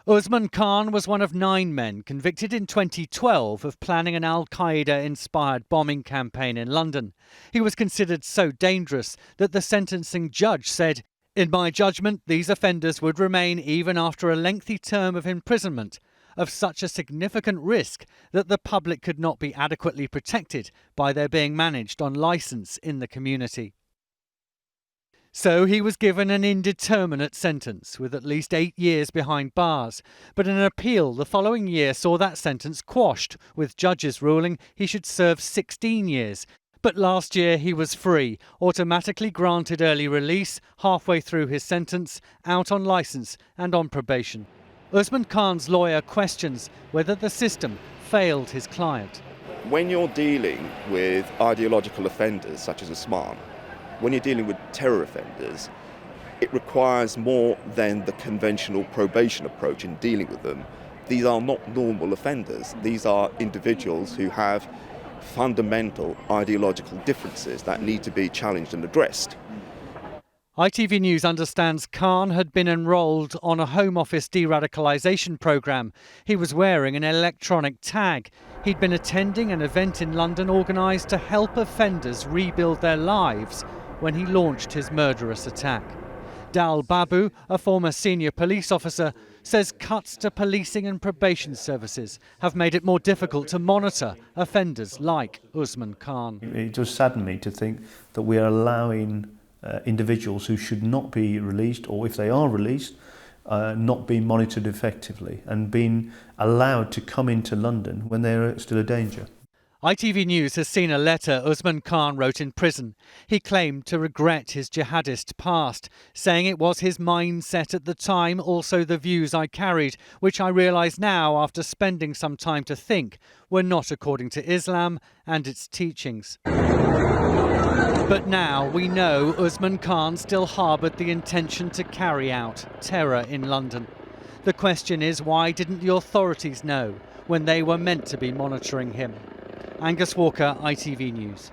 Usman Khan was one of 9 men convicted in 2012 of planning an Qaida-inspired bombing campaign in London. He was considered so dangerous that the sentencing judge said, "In my judgment, these offenders would remain even after a lengthy term of imprisonment, of such a significant risk that the public could not be adequately protected by their being managed on licence in the community." So he was given an indeterminate sentence, with at least 8 years behind bars. But an appeal the following year saw that sentence quashed, with judges ruling he should serve 16 years. But last year he was free, automatically granted early release, halfway through his sentence, out on licence and on probation. Usman Khan's lawyer questions whether the system failed his client. When you're dealing with ideological offenders such as Usman, when you're dealing with terror offenders, it requires more than the conventional probation approach in dealing with them. These are not normal offenders. These are individuals who have fundamental ideological differences that need to be challenged and addressed. ITV News understands Khan had been enrolled on a Home Office deradicalisation programme. He was wearing an electronic tag. He'd been attending an event in London organised to help offenders rebuild their lives when he launched his murderous attack. Dal Babu, a former senior police officer, says cuts to policing and probation services have made it more difficult to monitor offenders like Usman Khan. It does sadden me to think that we are allowing individuals who should not be released, or if they are released, not being monitored effectively and being allowed to come into London when they are still a danger. ITV News has seen a letter Usman Khan wrote in prison. He claimed to regret his jihadist past, saying it was his mindset at the time, also the views I carried, which I realise now after spending some time to think were not according to Islam and its teachings. But now we know Usman Khan still harboured the intention to carry out terror in London. The question is, why didn't the authorities know when they were meant to be monitoring him? Angus Walker, ITV News.